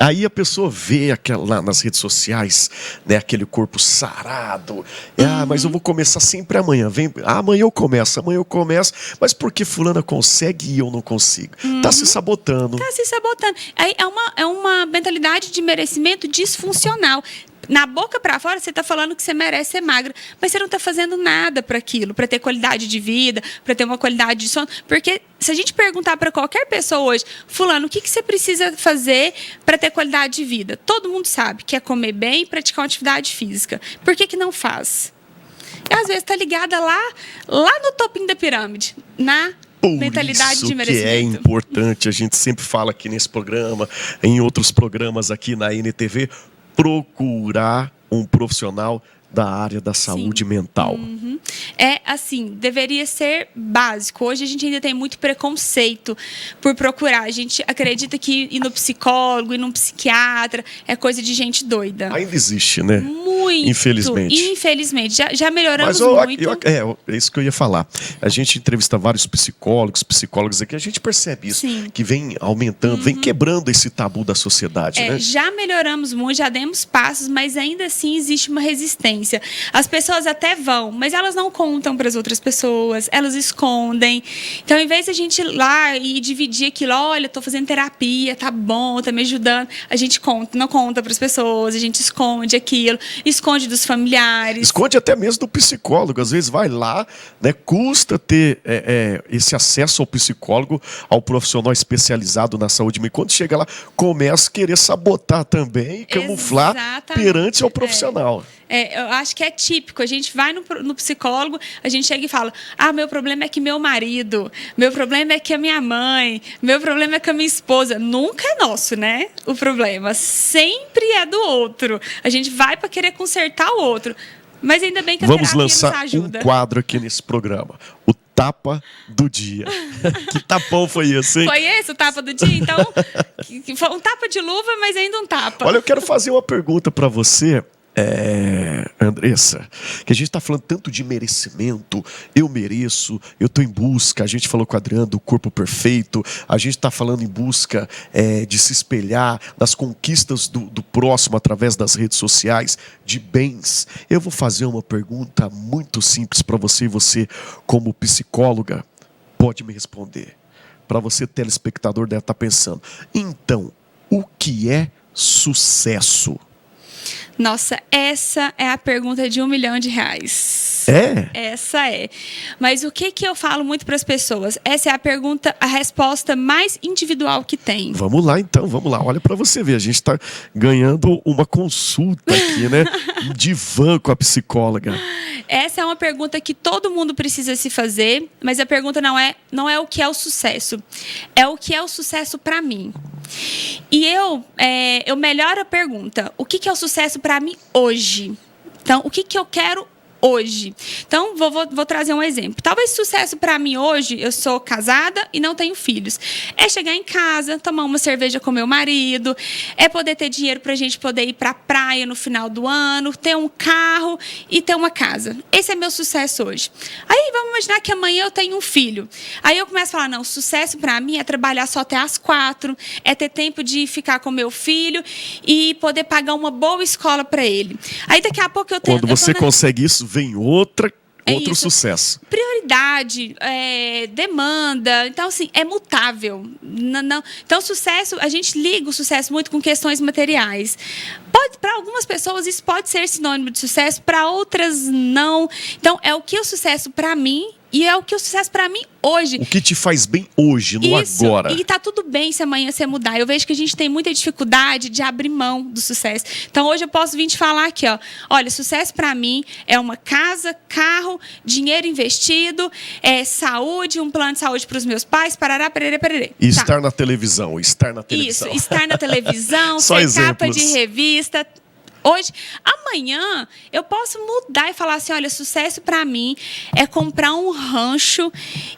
Aí a pessoa vê lá nas redes sociais, né, aquele corpo sarado. Mas eu vou começar sempre amanhã. Amanhã eu começo. Mas por que fulana consegue e eu não consigo? Tá se sabotando. Tá se sabotando. Aí é uma mentalidade de merecimento disfuncional. Na boca para fora, você está falando que você merece ser magra, mas você não está fazendo nada para aquilo, para ter qualidade de vida, para ter uma qualidade de sono. Porque se a gente perguntar para qualquer pessoa hoje: fulano, o que você precisa fazer para ter qualidade de vida? Todo mundo sabe que é comer bem e praticar uma atividade física. Por que não faz? E às vezes está ligada lá no topinho da pirâmide, na mentalidade de merecimento. Que é importante, a gente sempre fala aqui nesse programa, em outros programas aqui na NTV, procurar um profissional da área da saúde mental. É assim, deveria ser básico. Hoje a gente ainda tem muito preconceito por procurar. A gente acredita que ir no psicólogo, ir num psiquiatra é coisa de gente doida. Ainda existe, né? Muito. Infelizmente. Já melhoramos muito. É isso que eu ia falar. A gente entrevista vários psicólogas aqui, a gente percebe isso. Sim. Que vem aumentando, vem quebrando esse tabu da sociedade, né? Já melhoramos muito, já demos passos, mas ainda assim existe uma resistência. As pessoas até vão, mas elas não contam para as outras pessoas, elas escondem. Então, em vez de a gente ir lá e dividir aquilo: olha, estou fazendo terapia, tá bom, tá me ajudando, a gente não conta para as pessoas, a gente esconde aquilo, esconde dos familiares. Esconde até mesmo do psicólogo. Às vezes vai lá, né, custa ter esse acesso ao psicólogo, ao profissional especializado na saúde mental. Quando chega lá, começa a querer sabotar também e camuflar perante ao profissional. Eu acho que é típico. A gente vai no psicólogo, a gente chega e fala: meu problema é que meu marido, meu problema é que a minha mãe, meu problema é que a minha esposa. Nunca é nosso, né? O problema sempre é do outro. A gente vai para querer consertar o outro. Mas ainda bem que a terapia nos ajuda. Vamos lançar um quadro aqui nesse programa: o Tapa do Dia. Que tapão foi esse, hein? Foi esse o tapa do dia? Então, foi um tapa de luva, mas ainda um tapa. Olha, eu quero fazer uma pergunta para você. Andressa, que a gente está falando tanto de merecimento, eu mereço, eu estou em busca, a gente falou com a Adriana do corpo perfeito, a gente está falando em busca de se espelhar nas conquistas do próximo através das redes sociais, de bens. Eu vou fazer uma pergunta muito simples para você, e você, como psicóloga, pode me responder. Para você, telespectador, deve estar pensando, então, o que é sucesso? Nossa, essa é a pergunta de R$1 milhão. Essa é. Mas o que eu falo muito para as pessoas? Essa é a resposta mais individual que tem. Vamos lá, então, vamos lá. Olha para você ver, a gente está ganhando uma consulta aqui, né? Um divã com a psicóloga. Essa é uma pergunta que todo mundo precisa se fazer, mas a pergunta não é o que é o sucesso. É o que é o sucesso para mim. E eu melhoro a pergunta. O que é o sucesso para mim hoje? Então, o que eu quero hoje? Então, vou trazer um exemplo. Talvez sucesso para mim hoje, eu sou casada e não tenho filhos. É chegar em casa, tomar uma cerveja com meu marido, é poder ter dinheiro para a gente poder ir para a praia no final do ano, ter um carro e ter uma casa. Esse é meu sucesso hoje. Aí, vamos imaginar que amanhã eu tenho um filho. Aí eu começo a falar, não, sucesso para mim é trabalhar só até às 4, é ter tempo de ficar com meu filho e poder pagar uma boa escola para ele. Aí daqui a pouco eu tenho... Quando você consegue isso, vem outro sucesso. Prioridade, demanda. Então, assim, é mutável. Não. Então, sucesso, a gente liga o sucesso muito com questões materiais. Para algumas pessoas, isso pode ser sinônimo de sucesso, para outras, não. Então, é o que é o sucesso para mim e é o que é o sucesso para mim hoje. O que te faz bem hoje, no isso, agora. E tá tudo bem se amanhã você mudar. Eu vejo que a gente tem muita dificuldade de abrir mão do sucesso. Então, hoje eu posso vir te falar aqui, ó. Olha, sucesso para mim é uma casa, carro, dinheiro investido, saúde, um plano de saúde para os meus pais, parará, pererê, pererê. E estar na televisão, estar na televisão. Isso, estar na televisão, Só ser exemplos. capa de revista. Hoje, amanhã, eu posso mudar e falar assim, olha, sucesso para mim é comprar um rancho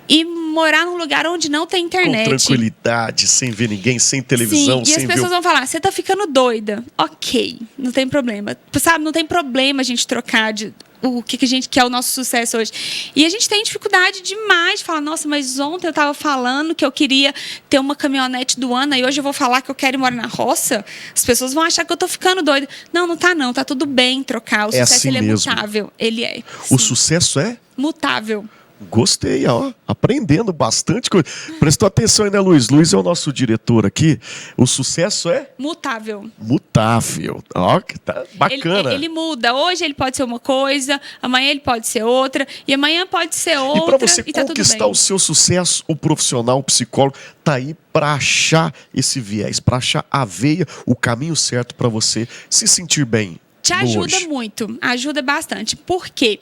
e morar num lugar onde não tem internet. Com tranquilidade, sem ver ninguém, sem televisão, Sim, e sem as pessoas vão falar, você tá ficando doida. Ok, não tem problema. Sabe, não tem problema a gente trocar o que a gente quer, o nosso sucesso hoje. E a gente tem dificuldade demais de falar, nossa, mas ontem eu estava falando que eu queria ter uma caminhonete do ano, e hoje eu vou falar que eu quero ir morar na roça. As pessoas vão achar que eu estou ficando doida. Não tá não, tá tudo bem trocar. O sucesso assim ele mesmo. É mutável. Ele é. O sucesso é? Mutável. Gostei, ó. Aprendendo bastante coisa. Prestou atenção aí, né, Luiz? Luiz é o nosso diretor aqui. O sucesso é? Mutável. Mutável. Ó, que tá bacana. Ele muda. Hoje ele pode ser uma coisa, amanhã ele pode ser outra, e amanhã pode ser outra. E para você tá conquistar o seu sucesso, o profissional, o psicólogo, tá aí para achar esse viés, para achar a veia, o caminho certo para você se sentir bem. Te ajuda muito, ajuda bastante. Por quê?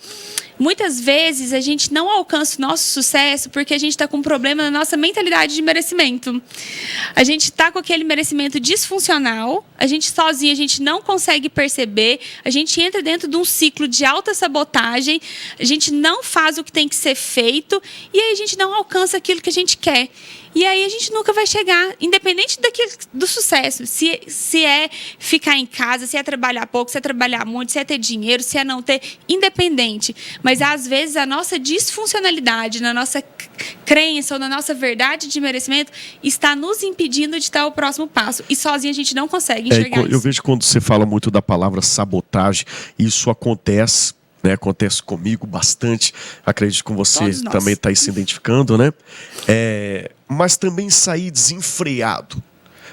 Muitas vezes a gente não alcança o nosso sucesso porque a gente está com um problema na nossa mentalidade de merecimento. A gente está com aquele merecimento disfuncional, a gente sozinho, a gente não consegue perceber, a gente entra dentro de um ciclo de autossabotagem, a gente não faz o que tem que ser feito e aí a gente não alcança aquilo que a gente quer. E aí a gente nunca vai chegar, independente do sucesso. Se é ficar em casa, se é trabalhar pouco, se é trabalhar muito, se é ter dinheiro, se é não ter, independente. Mas às vezes a nossa disfuncionalidade, na nossa crença ou na nossa verdade de merecimento está nos impedindo de dar o próximo passo. E sozinho a gente não consegue enxergar isso. Eu vejo quando você fala muito da palavra sabotagem, isso acontece. Né, acontece comigo bastante, acredito que com você também está aí se identificando, né? Mas também sair desenfreado.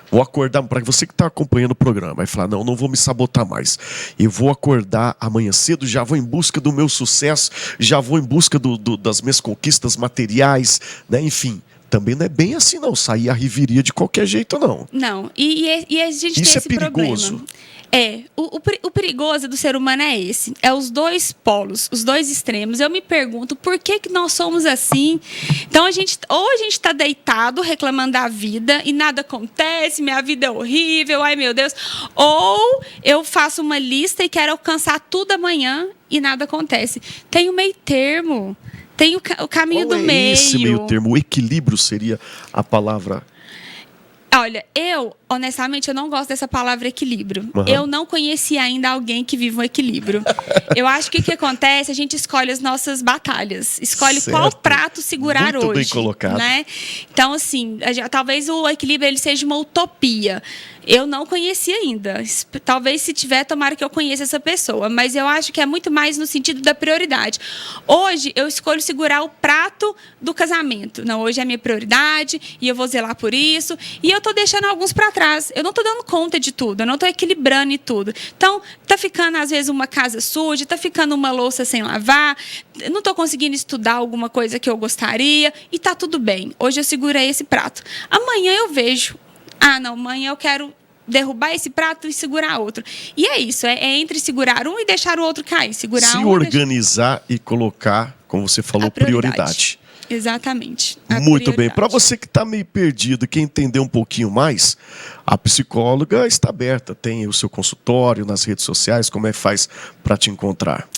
Vou acordar, para você que está acompanhando o programa, vai falar, não vou me sabotar mais. Eu vou acordar amanhã cedo, já vou em busca do meu sucesso, já vou em busca das minhas conquistas materiais, né? Enfim. Também não é bem assim, não. Sair a riveria de qualquer jeito, não. Não. E a gente isso tem esse perigoso. Problema. O perigoso do ser humano é esse. É os dois polos, os dois extremos. Eu me pergunto por que nós somos assim. Então, ou a gente está deitado reclamando da vida e nada acontece, minha vida é horrível, ai meu Deus. Ou eu faço uma lista e quero alcançar tudo amanhã e nada acontece. Tem o meio termo. Tem o caminho do meio. Esse meio termo, o equilíbrio seria a palavra. Olha, honestamente, eu não gosto dessa palavra equilíbrio. Uhum. Eu não conheci ainda alguém que vive um equilíbrio. Eu acho que o que acontece, a gente escolhe as nossas batalhas. Escolhe Certo. qual prato segurar Muito hoje. bem colocado. Né? Então, assim, talvez o equilíbrio ele seja uma utopia. Eu não conheci ainda. Talvez, se tiver, tomara que eu conheça essa pessoa. Mas eu acho que é muito mais no sentido da prioridade. Hoje, eu escolho segurar o prato do casamento. Não, hoje é a minha prioridade e eu vou zelar por isso. E eu tô deixando alguns para trás. Eu não tô dando conta de tudo. Eu não tô equilibrando em tudo. Então, tá ficando, às vezes, uma casa suja, tá ficando uma louça sem lavar, não tô conseguindo estudar alguma coisa que eu gostaria e tá tudo bem. Hoje eu segurei esse prato. Amanhã eu vejo. Ah, não, amanhã eu quero derrubar esse prato e segurar outro. E é isso, é entre segurar um e deixar o outro cair. Segurar Se um organizar e colocar, como você falou, prioridade. Exatamente. Muito bem. Para você que está meio perdido, quer entender um pouquinho mais, a psicóloga está aberta. Tem o seu consultório nas redes sociais. Como é que faz para te encontrar?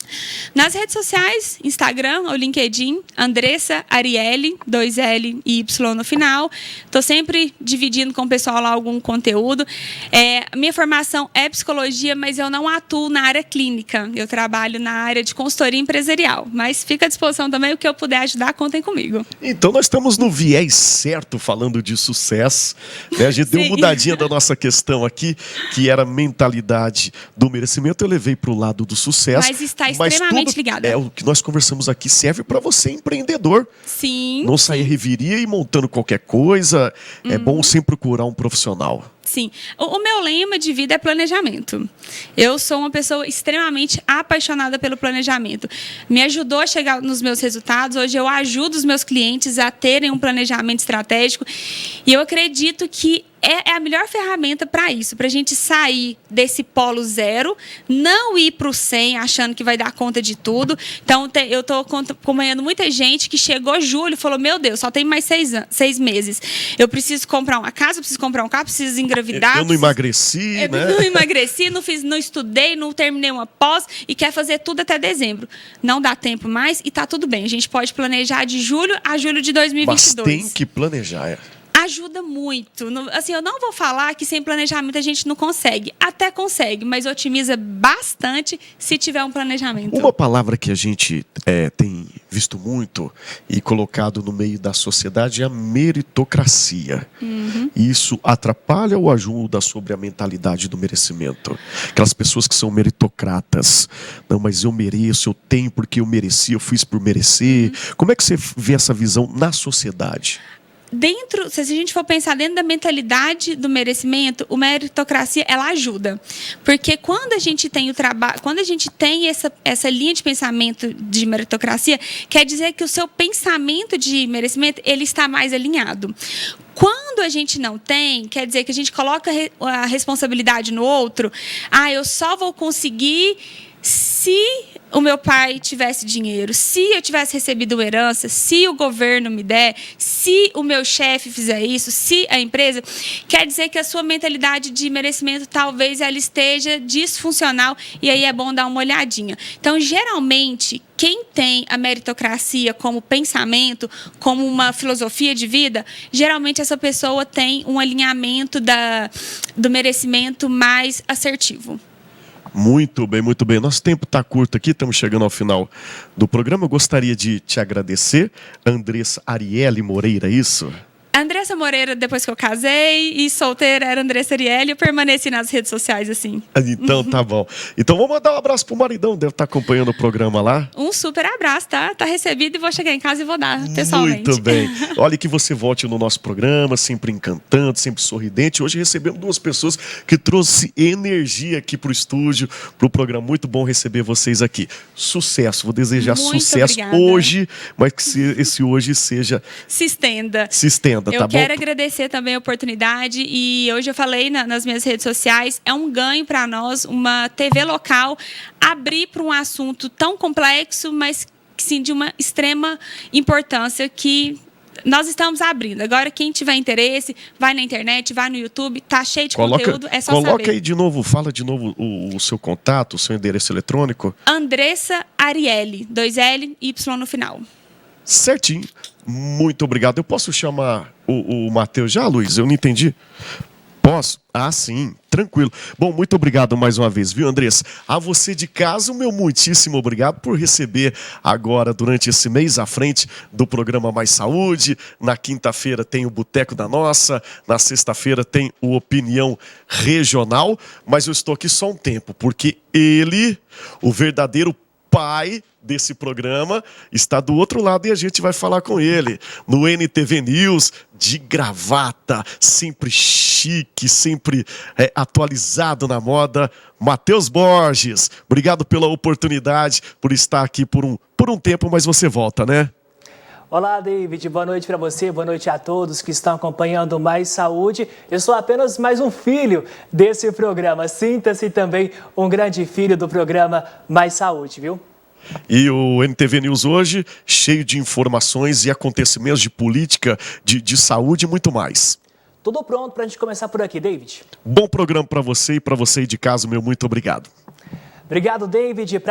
Nas redes sociais, Instagram ou LinkedIn, Andressa Ariely, 2L e Y no final. Estou sempre dividindo com o pessoal lá algum conteúdo. Minha formação é psicologia, mas eu não atuo na área clínica. Eu trabalho na área de consultoria empresarial. Mas fica à disposição também, o que eu puder ajudar, contem comigo. Então nós estamos no viés certo falando de sucesso. Né? A gente deu uma mudadinha da nossa questão aqui, que era a mentalidade do merecimento. Eu levei para o lado do sucesso. Mas está extremamente ligada. O que nós conversamos aqui serve para você, empreendedor. Sim. Não sair reviria e montando qualquer coisa. É bom sempre procurar um profissional. Sim. O meu lema de vida é planejamento. Eu sou uma pessoa extremamente apaixonada pelo planejamento. Me ajudou a chegar nos meus resultados. Hoje eu ajudo os meus clientes a terem um planejamento estratégico. E eu acredito que é a melhor ferramenta para isso, para a gente sair desse polo zero, não ir para o 100 achando que vai dar conta de tudo. Então, eu estou acompanhando muita gente que chegou julho e falou, meu Deus, só tem mais 6 meses. Eu preciso comprar uma casa, eu preciso comprar um carro, preciso engravidar. Eu não emagreci, né? Não emagreci, não estudei, não terminei uma pós e quer fazer tudo até dezembro. Não dá tempo mais e está tudo bem. A gente pode planejar de julho a julho de 2022. Mas tem que planejar, Ajuda muito. Assim, eu não vou falar que sem planejamento a gente não consegue. Até consegue, mas otimiza bastante se tiver um planejamento. Uma palavra que a gente tem visto muito e colocado no meio da sociedade é a meritocracia. Isso atrapalha ou ajuda sobre a mentalidade do merecimento? Aquelas pessoas que são meritocratas. Não, mas eu mereço, eu tenho porque eu mereci, eu fiz por merecer. Como é que você vê essa visão na sociedade? Se a gente for pensar dentro da mentalidade do merecimento, a meritocracia ela ajuda, porque quando a gente tem o trabalho, quando a gente tem essa linha de pensamento de meritocracia, quer dizer que o seu pensamento de merecimento ele está mais alinhado. Quando a gente não tem, quer dizer que a gente coloca a responsabilidade no outro. Eu só vou conseguir se o meu pai tivesse dinheiro, se eu tivesse recebido uma herança, se o governo me der, se o meu chefe fizer isso, se a empresa... Quer dizer que a sua mentalidade de merecimento talvez ela esteja disfuncional e aí é bom dar uma olhadinha. Então, geralmente, quem tem a meritocracia como pensamento, como uma filosofia de vida, geralmente essa pessoa tem um alinhamento do merecimento mais assertivo. Muito bem, muito bem. Nosso tempo está curto aqui, estamos chegando ao final do programa. Eu gostaria de te agradecer, Andressa Ariely Moreira, isso? Andressa Moreira, depois que eu casei, e solteira era Andressa Ariely, eu permaneci nas redes sociais assim. Então tá bom. Então vamos mandar um abraço pro maridão, deve estar acompanhando o programa lá. Um super abraço, tá? Tá recebido e vou chegar em casa e vou dar pessoalmente. Muito bem. Olha, que você volte no nosso programa, sempre encantando, sempre sorridente. Hoje recebemos 2 pessoas que trouxe energia aqui pro estúdio, pro programa. Muito bom receber vocês aqui. Sucesso, vou desejar muito sucesso obrigada. Hoje, mas que esse hoje seja... Se estenda. Se estenda. Eu quero agradecer também a oportunidade e hoje eu falei nas minhas redes sociais, é um ganho para nós, uma TV local, abrir para um assunto tão complexo, mas sim de uma extrema importância que nós estamos abrindo. Agora, quem tiver interesse, vai na internet, vai no YouTube, tá cheio de conteúdo, é só saber. Coloca aí de novo, fala de novo o seu contato, o seu endereço eletrônico. Andressa Ariely, 2L, Y no final. Certinho. Muito obrigado. Eu posso chamar o Matheus já, Luiz? Eu não entendi. Posso? Ah, sim. Tranquilo. Bom, muito obrigado mais uma vez, viu, Andressa? A você de casa, o meu muitíssimo obrigado por receber agora, durante esse mês à frente do programa Mais Saúde. Na quinta-feira tem o Boteco da Nossa, na sexta-feira tem o Opinião Regional, mas eu estou aqui só um tempo, porque ele, o verdadeiro pai desse programa, está do outro lado e a gente vai falar com ele no NTV News, de gravata, sempre chique, sempre atualizado na moda. Matheus Borges, obrigado pela oportunidade, por estar aqui por um tempo, mas você volta, né? Olá, David. Boa noite para você, boa noite a todos que estão acompanhando Mais Saúde. Eu sou apenas mais um filho desse programa. Sinta-se também um grande filho do programa Mais Saúde, viu? E o NTV News hoje, cheio de informações e acontecimentos de política, de saúde e muito mais. Tudo pronto para a gente começar por aqui, David. Bom programa para você e para você aí de casa, meu muito obrigado. Obrigado, David.